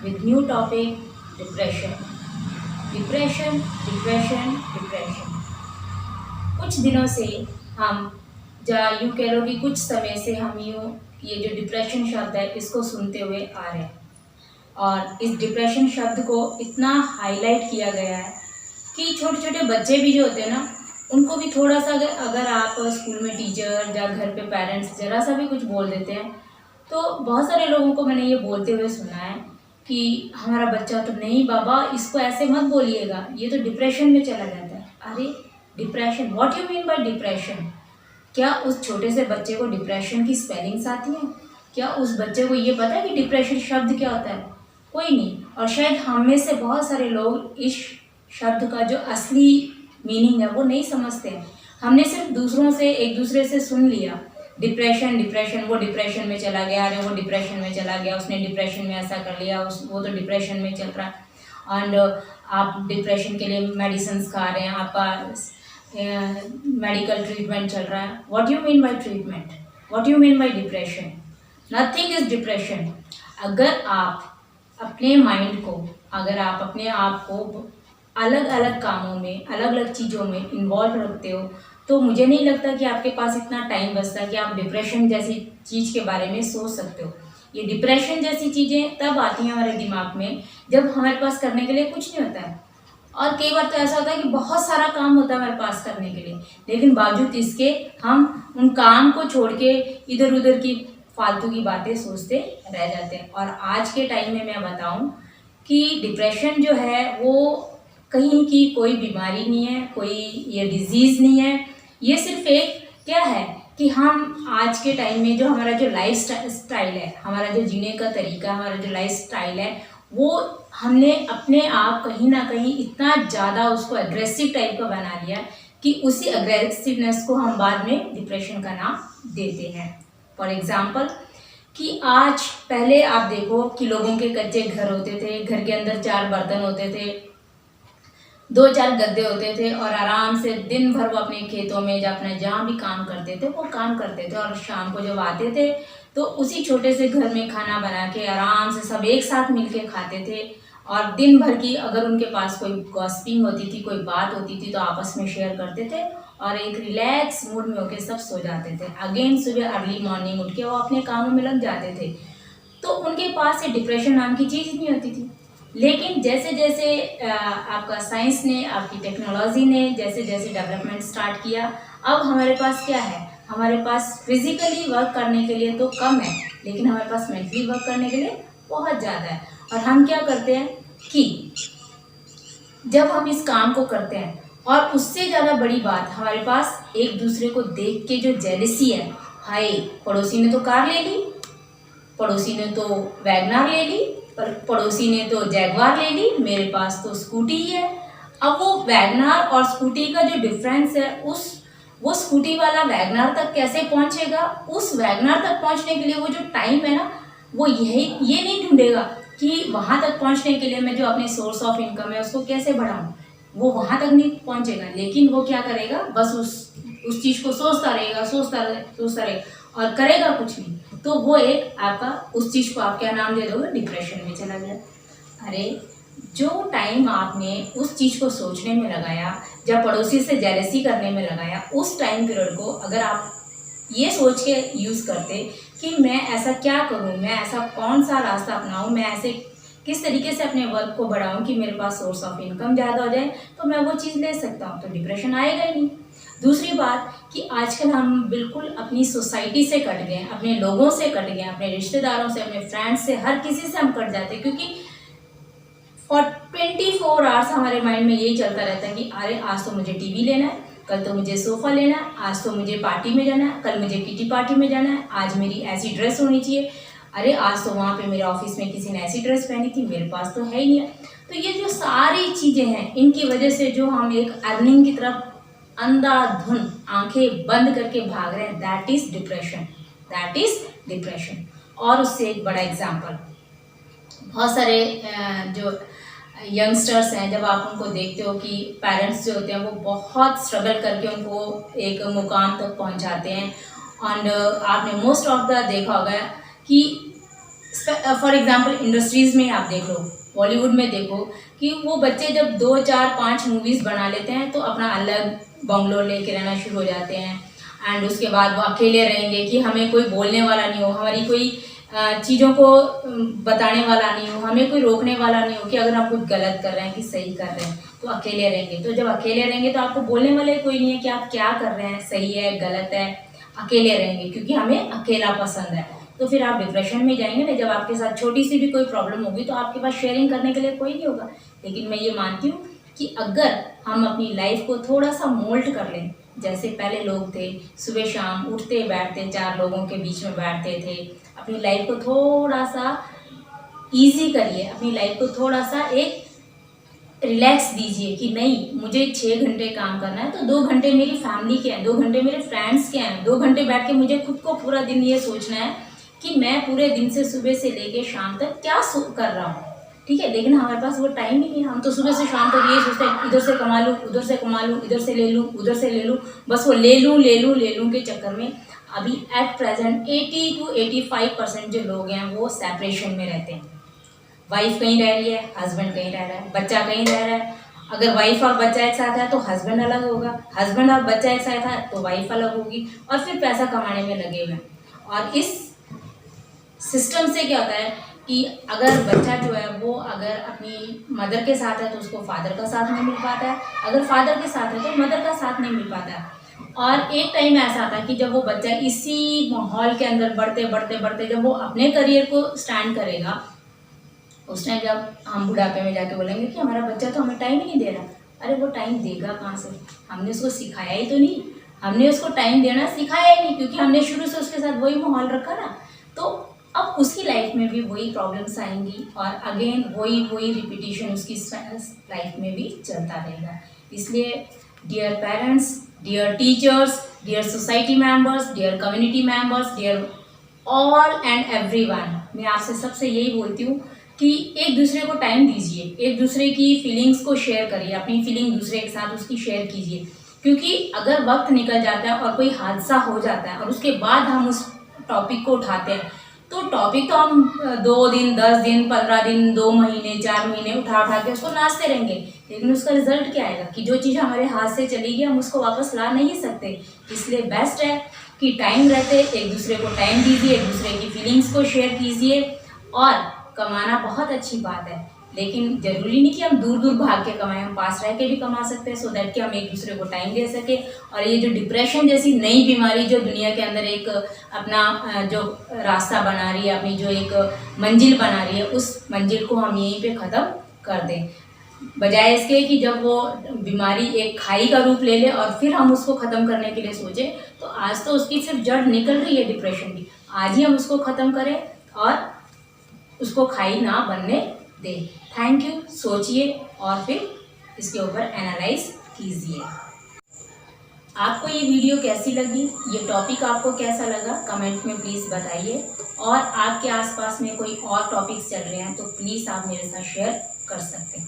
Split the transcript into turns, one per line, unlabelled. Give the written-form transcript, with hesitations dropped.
with new topic, depression. Depression depression depression. कुछ दिनों से हम यूँ कह लो कि कुछ समय से हम ये जो डिप्रेशन शब्द है इसको सुनते हुए आ रहे हैं, और इस डिप्रेशन शब्द को इतना हाईलाइट किया गया है कि छोटे छोटे बच्चे भी जो होते हैं ना, उनको भी थोड़ा सा अगर आप स्कूल में टीचर या घर पे पेरेंट्स ज़रा सा भी कुछ बोल देते हैं, तो बहुत सारे लोगों को मैंने ये बोलते हुए सुना है कि हमारा बच्चा तो नहीं बाबा, इसको ऐसे मत बोलिएगा, ये तो डिप्रेशन में चला जाता है। अरे depression, what you mean by depression? क्या उस छोटे से बच्चे को डिप्रेशन की स्पेलिंग्स आती हैं? क्या उस बच्चे को ये पता है कि डिप्रेशन शब्द क्या होता है? कोई नहीं। और शायद हम में से बहुत सारे लोग इस शब्द का जो असली मीनिंग है वो नहीं समझते हैं। हमने सिर्फ दूसरों से, एक दूसरे से सुन लिया डिप्रेशन डिप्रेशन, वो डिप्रेशन में चला गया, अरे वो डिप्रेशन में चला गया, उसने डिप्रेशन में ऐसा कर लिया, वो तो डिप्रेशन में चल रहा है। एंड आप डिप्रेशन के लिए मेडिसिन खा रहे हैं, आपका मेडिकल ट्रीटमेंट चल रहा है। What you mean by treatment? What you mean by depression? Nothing is depression. अगर आप अपने माइंड को, अगर आप अपने आप को अलग अलग कामों में, अलग अलग चीज़ों में इन्वॉल्व रखते हो, तो मुझे नहीं लगता कि आपके पास इतना टाइम बचता कि आप डिप्रेशन जैसी चीज़ के बारे में सोच सकते हो। ये डिप्रेशन जैसी चीज़ें तब आती हैं हमारे दिमाग में जब हमारे पास करने के लिए कुछ नहीं होता है। और कई बार तो ऐसा होता है कि बहुत सारा काम होता है हमारे पास करने के लिए, लेकिन बावजूद इसके हम उन काम को छोड़ के इधर उधर की फालतू की बातें सोचते रह जाते हैं। और आज के टाइम में मैं बताऊं कि डिप्रेशन जो है वो कहीं की कोई बीमारी नहीं है, कोई ये डिजीज़ नहीं है। ये सिर्फ एक क्या है कि हम आज के टाइम में जो हमारा जो लाइफ स्टाइल है, हमारा जो जीने का तरीका, हमारा जो लाइफ स्टाइल है, वो हमने अपने आप कहीं ना कहीं इतना ज़्यादा उसको एग्रेसिव टाइप का बना लिया कि उसी अग्रेसिवनेस को हम बाद में डिप्रेशन का नाम देते हैं। फॉर एग्ज़ाम्पल कि आज पहले आप देखो कि लोगों के कच्चे घर होते थे, घर के अंदर 4 बर्तन होते थे, 2-4 गद्दे होते थे, और आराम से दिन भर वो अपने खेतों में या अपना जहाँ भी काम करते थे वो काम करते थे, और शाम को जब आते थे तो उसी छोटे से घर में खाना बना के आराम से सब एक साथ मिलके खाते थे। और दिन भर की अगर उनके पास कोई गॉसिपिंग होती थी, कोई बात होती थी, तो आपस में शेयर करते थे और एक रिलैक्स मूड में होके सब सो जाते थे। अगेन सुबह अर्ली मॉर्निंग उठ के वो अपने कामों में लग जाते थे, तो उनके पास ये डिप्रेशन नाम की चीज़ नहीं होती थी। लेकिन जैसे जैसे आपका साइंस ने, आपकी टेक्नोलॉजी ने जैसे जैसे डेवलपमेंट स्टार्ट किया, अब हमारे पास क्या है, हमारे पास फिजिकली वर्क करने के लिए तो कम है, लेकिन हमारे पास मेंटली वर्क करने के लिए बहुत ज़्यादा है। और हम क्या करते हैं कि जब हम इस काम को करते हैं, और उससे ज़्यादा बड़ी बात, हमारे पास एक दूसरे को देख के जो जेलसी है, हाय पड़ोसी ने तो कार ले ली, पड़ोसी ने तो वैगनार ले ली, पड़ोसी ने तो जैगवार ले ली, मेरे पास तो स्कूटी ही है। अब वो वैगनार और स्कूटी का जो डिफरेंस है, वो स्कूटी वाला वैगनार तक कैसे पहुंचेगा, उस वैगनार तक पहुंचने के लिए वो जो टाइम है ना, वो ये नहीं ढूंढेगा कि वहां तक पहुंचने के लिए मैं जो अपने सोर्स ऑफ इनकम है उसको कैसे बढ़ाऊं, वो वहां तक नहीं पहुंचेगा। लेकिन वो क्या करेगा, बस उस चीज़ को सोचता रहेगा और करेगा कुछ नहीं। तो वो एक आपका, उस चीज़ को आप क्या नाम दे दोगे, डिप्रेशन में चला गया। अरे जो टाइम आपने उस चीज़ को सोचने में लगाया, जब पड़ोसी से जेलसी करने में लगाया, उस टाइम पीरियड को अगर आप ये सोच के यूज़ करते कि मैं ऐसा क्या करूं, मैं ऐसा कौन सा रास्ता अपनाऊं, मैं ऐसे किस तरीके से अपने वर्क को बढ़ाऊं कि मेरे पास सोर्स ऑफ इनकम ज़्यादा हो जाए, तो मैं वो चीज़ ले सकता हूं, तो डिप्रेशन आएगा ही नहीं। दूसरी बात कि आजकल हम बिल्कुल अपनी सोसाइटी से कट गए, अपने लोगों से कट गए, अपने रिश्तेदारों से, अपने फ्रेंड्स से, हर किसी से हम कट जाते हैं, क्योंकि फॉर 24 आवर्स हमारे माइंड में यही चलता रहता है कि अरे आज तो मुझे टीवी लेना है, कल तो मुझे सोफ़ा लेना है, आज तो मुझे पार्टी में जाना है, कल मुझे किटी पार्टी में जाना है, आज मेरी ऐसी ड्रेस होनी चाहिए, अरे आज तो वहाँ पे मेरे ऑफिस में किसी ने ऐसी ड्रेस पहनी थी, मेरे पास तो है ही नहीं है। तो ये जो सारी चीज़ें हैं, इनकी वजह से जो हम एक अर्निंग की तरफ अंधाधुन आंखें बंद करके भाग रहे हैं, that is depression, that is depression. और उससे एक बड़ा एग्जाम्पल, बहुत सारे जो यंगस्टर्स हैं, जब आप उनको देखते हो कि पेरेंट्स जो होते हैं वो बहुत स्ट्रगल करके उनको एक मुकाम तक पहुंचाते हैं, और आपने मोस्ट ऑफ द देखा होगा कि फॉर एग्जांपल इंडस्ट्रीज़ में आप देख लो, बॉलीवुड में देखो कि वो बच्चे जब 2, 4, 5 मूवीज़ बना लेते हैं तो अपना अलग बंगलो लेके रहना शुरू हो जाते हैं। एंड उसके बाद वो अकेले रहेंगे कि हमें कोई बोलने वाला नहीं हो, हमारी कोई चीज़ों को बताने वाला नहीं हो, हमें कोई रोकने वाला नहीं हो कि अगर हम कुछ गलत कर रहे हैं कि सही कर रहे हैं, तो अकेले रहेंगे। तो जब अकेले रहेंगे तो आपको बोलने वाले कोई नहीं है कि आप क्या कर रहे हैं, सही है गलत है। अकेले रहेंगे क्योंकि हमें अकेला पसंद है। तो फिर आप डिप्रेशन में जाएंगे ना। जब आपके साथ छोटी सी भी कोई प्रॉब्लम होगी तो आपके पास शेयरिंग करने के लिए कोई नहीं होगा। लेकिन मैं ये मानती हूँ कि अगर हम अपनी लाइफ को थोड़ा सा मोल्ड कर लें, जैसे पहले लोग थे, सुबह शाम उठते बैठते 4 लोगों के बीच में बैठते थे, अपनी लाइफ को थोड़ा सा ईजी करिए, अपनी लाइफ को थोड़ा सा एक रिलैक्स दीजिए कि नहीं मुझे 6 घंटे काम करना है तो 2 घंटे मेरी फैमिली के हैं, 2 घंटे मेरे फ्रेंड्स के हैं, 2 घंटे बैठ के मुझे खुद को पूरा दिन ये सोचना है कि मैं पूरे दिन से सुबह से लेके शाम तक क्या कर रहा हूँ। ठीक है, लेकिन हमारे पास वो टाइम ही नहीं है। हम तो सुबह से शाम तक ये सोचते हैं इधर से कमा लूँ, उधर से कमा लूँ, इधर से ले लूँ, उधर से ले लूँ, बस वो ले लूँ के चक्कर में अभी एट प्रेजेंट 80 to 85% जो लोग हैं वो सेपरेशन में रहते हैं। वाइफ कहीं रह रही है, हस्बैंड कहीं रह रहा है, बच्चा कहीं रह रहा है। अगर वाइफ और बच्चा एक साथ है तो हस्बैंड अलग होगा, हस्बैंड और बच्चा एक साथ है तो वाइफ अलग होगी, और फिर पैसा कमाने में लगे हुए हैं। और इस सिस्टम से क्या होता है कि अगर बच्चा जो है वो अगर अपनी मदर के साथ है तो उसको फादर का साथ नहीं मिल पाता है, अगर फादर के साथ है तो मदर का साथ नहीं मिल पाता है। और एक टाइम ऐसा आता है कि जब वो बच्चा इसी माहौल के अंदर बढ़ते जब वो अपने करियर को स्टैंड करेगा, उस टाइम जब हम बुढ़ापे में जाके बोलेंगे कि हमारा बच्चा तो हमें टाइम ही नहीं दे रहा। अरे वो टाइम देगा कहाँ से? हमने उसको सिखाया ही तो नहीं, हमने उसको टाइम देना सिखाया ही नहीं, क्योंकि हमने शुरू से उसके साथ वही माहौल रखा ना। तो अब उसकी लाइफ में भी वही प्रॉब्लम्स आएंगी और अगेन वही रिपीटिशन उसकी लाइफ में भी चलता रहेगा। इसलिए dear parents, dear teachers, dear society members, dear community members, dear all and everyone, मैं आपसे सबसे यही बोलती हूँ कि एक दूसरे को टाइम दीजिए, एक दूसरे की फीलिंग्स को शेयर करिए, अपनी फीलिंग दूसरे के साथ उसकी शेयर कीजिए। क्योंकि अगर वक्त निकल जाता है और कोई हादसा हो जाता है और उसके बाद हम उस टॉपिक को उठाते हैं, तो टॉपिक तो हम 2 दिन, 10 दिन, 15 दिन, 2 महीने, 4 महीने उठा के उसको नाचते रहेंगे, लेकिन उसका रिजल्ट क्या आएगा कि जो चीज़ हमारे हाथ से चली गई हम उसको वापस ला नहीं सकते। इसलिए बेस्ट है कि टाइम रहते एक दूसरे को टाइम दीजिए, एक दूसरे की फीलिंग्स को शेयर कीजिए। और कमाना बहुत अच्छी बात है, लेकिन ज़रूरी नहीं कि हम दूर दूर भाग के कमाएं, हम पास रह के भी कमा सकते हैं, सो दैट कि हम एक दूसरे को टाइम दे सके। और ये जो डिप्रेशन जैसी नई बीमारी जो दुनिया के अंदर एक अपना जो रास्ता बना रही है, अपनी जो एक मंजिल बना रही है, उस मंजिल को हम यहीं पे ख़त्म कर दें, बजाय इसके कि जब वो बीमारी एक खाई का रूप ले ले और फिर हम उसको ख़त्म करने के लिए सोचें। तो आज तो उसकी सिर्फ जड़ निकल रही है डिप्रेशन की, आज ही हम उसको ख़त्म करें और उसको खाई ना बनने दें। Thank you. सोचिए और फिर इसके ऊपर एनालाइज कीजिए। आपको ये वीडियो कैसी लगी, ये टॉपिक आपको कैसा लगा, कमेंट में प्लीज़ बताइए। और आपके आसपास में कोई और टॉपिक्स चल रहे हैं तो प्लीज़ आप मेरे साथ शेयर कर सकते हैं।